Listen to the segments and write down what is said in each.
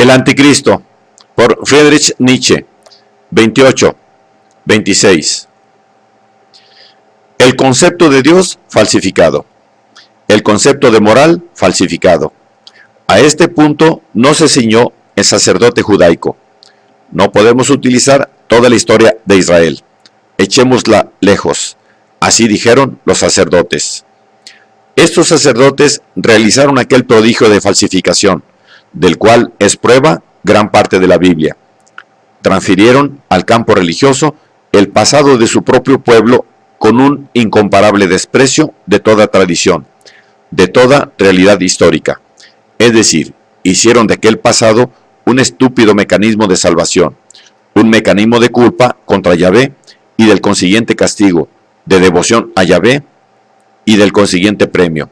El Anticristo, por Friedrich Nietzsche, 28-26. El concepto de Dios falsificado. El concepto de moral falsificado. A este punto no se ciñó el sacerdote judaico. No podemos utilizar toda la historia de Israel. Echémosla lejos. Así dijeron los sacerdotes. Estos sacerdotes realizaron aquel prodigio de falsificación, del cual es prueba gran parte de la Biblia. Transfirieron al campo religioso el pasado de su propio pueblo con un incomparable desprecio de toda tradición, de toda realidad histórica. Es decir, hicieron de aquel pasado un estúpido mecanismo de salvación, un mecanismo de culpa contra Yahvé y del consiguiente castigo, de devoción a Yahvé y del consiguiente premio.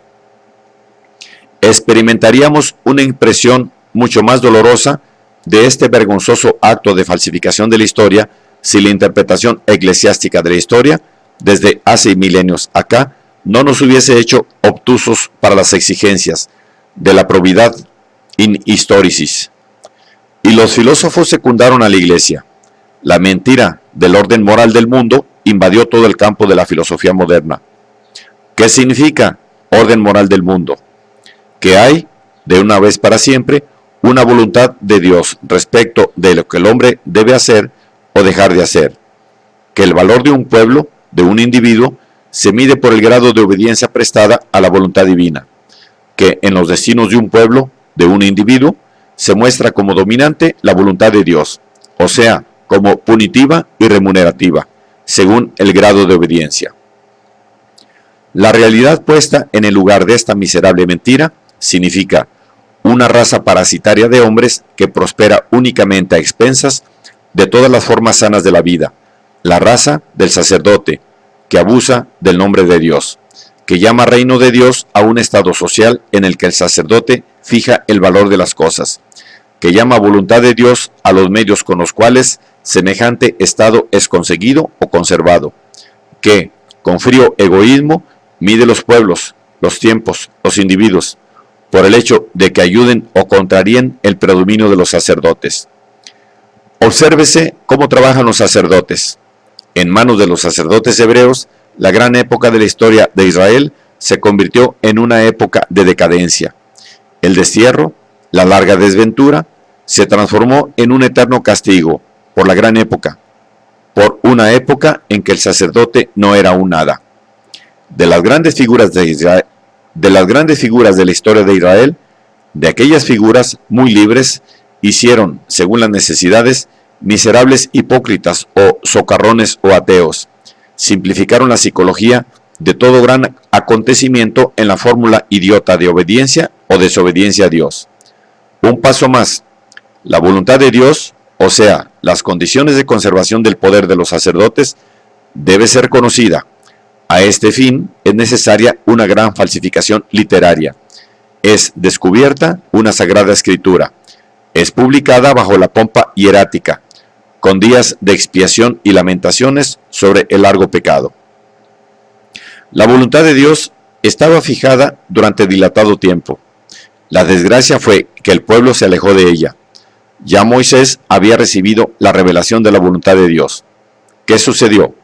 Experimentaríamos una impresión mucho más dolorosa de este vergonzoso acto de falsificación de la historia si la interpretación eclesiástica de la historia, desde hace milenios acá, no nos hubiese hecho obtusos para las exigencias de la probidad in historicis. Y los filósofos secundaron a la Iglesia. La mentira del orden moral del mundo invadió todo el campo de la filosofía moderna. ¿Qué significa orden moral del mundo? Que hay, de una vez para siempre, una voluntad de Dios respecto de lo que el hombre debe hacer o dejar de hacer. Que el valor de un pueblo, de un individuo, se mide por el grado de obediencia prestada a la voluntad divina. Que en los destinos de un pueblo, de un individuo, se muestra como dominante la voluntad de Dios, o sea, como punitiva y remunerativa, según el grado de obediencia. La realidad puesta en el lugar de esta miserable mentira significa una raza parasitaria de hombres que prospera únicamente a expensas de todas las formas sanas de la vida, la raza del sacerdote, que abusa del nombre de Dios, que llama reino de Dios a un estado social en el que el sacerdote fija el valor de las cosas, que llama voluntad de Dios a los medios con los cuales semejante estado es conseguido o conservado, que, con frío egoísmo, mide los pueblos, los tiempos, los individuos, por el hecho de que ayuden o contraríen el predominio de los sacerdotes. Obsérvese cómo trabajan los sacerdotes. En manos de los sacerdotes hebreos, la gran época de la historia de Israel se convirtió en una época de decadencia. El destierro, la larga desventura, se transformó en un eterno castigo por la gran época, por una época en que el sacerdote no era un nada. De las grandes figuras de Israel, de la historia de Israel, de aquellas figuras muy libres, hicieron, según las necesidades, miserables hipócritas o socarrones o ateos. Simplificaron la psicología de todo gran acontecimiento en la fórmula idiota de obediencia o desobediencia a Dios. Un paso más, la voluntad de Dios, o sea, las condiciones de conservación del poder de los sacerdotes, debe ser conocida. A este fin es necesaria una gran falsificación literaria. Es descubierta una sagrada escritura. Es publicada bajo la pompa hierática, con días de expiación y lamentaciones sobre el largo pecado. La voluntad de Dios estaba fijada durante dilatado tiempo. La desgracia fue que el pueblo se alejó de ella. Ya Moisés había recibido la revelación de la voluntad de Dios. ¿Qué sucedió?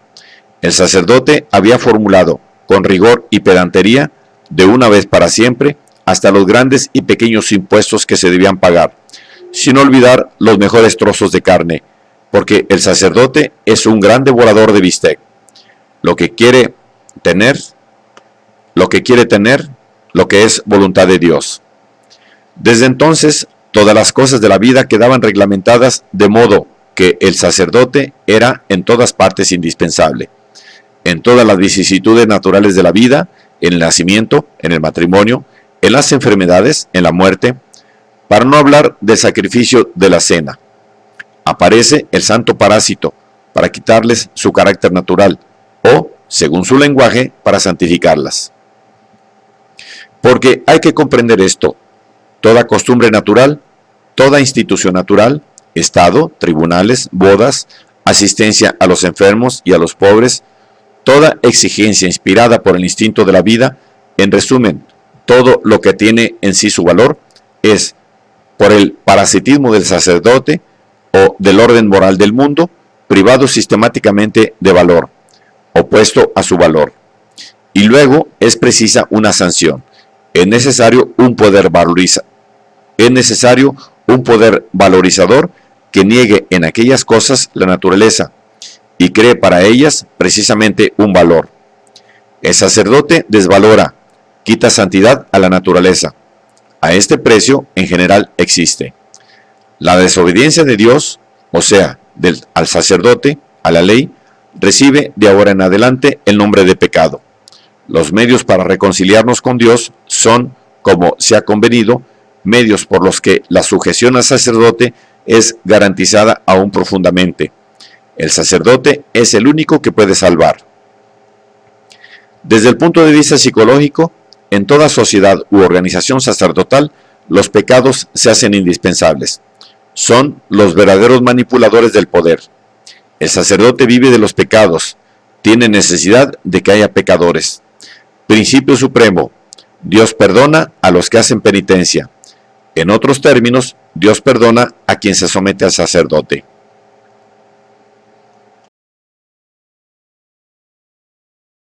El sacerdote había formulado, con rigor y pedantería, de una vez para siempre, hasta los grandes y pequeños impuestos que se debían pagar, sin olvidar los mejores trozos de carne, porque el sacerdote es un gran devorador de bistec. Lo que quiere tener, lo que es voluntad de Dios. Desde entonces, todas las cosas de la vida quedaban reglamentadas de modo que el sacerdote era en todas partes indispensable. En todas las vicisitudes naturales de la vida, en el nacimiento, en el matrimonio, en las enfermedades, en la muerte, para no hablar del sacrificio de la cena. Aparece el santo parásito para quitarles su carácter natural o, según su lenguaje, para santificarlas. Porque hay que comprender esto: toda costumbre natural, toda institución natural, Estado, tribunales, bodas, asistencia a los enfermos y a los pobres, toda exigencia inspirada por el instinto de la vida, en resumen, todo lo que tiene en sí su valor, es, por el parasitismo del sacerdote o del orden moral del mundo, privado sistemáticamente de valor, opuesto a su valor. Y luego es precisa una sanción. Es necesario un poder valorizador que niegue en aquellas cosas la naturaleza y cree para ellas precisamente un valor. El sacerdote desvalora, quita santidad a la naturaleza. A este precio en general existe. La desobediencia de Dios, o sea, al sacerdote, a la ley, recibe de ahora en adelante el nombre de pecado. Los medios para reconciliarnos con Dios son, como se ha convenido, medios por los que la sujeción al sacerdote es garantizada aún profundamente. El sacerdote es el único que puede salvar. Desde el punto de vista psicológico, en toda sociedad u organización sacerdotal, los pecados se hacen indispensables. Son los verdaderos manipuladores del poder. El sacerdote vive de los pecados, tiene necesidad de que haya pecadores. Principio supremo: Dios perdona a los que hacen penitencia. En otros términos, Dios perdona a quien se somete al sacerdote.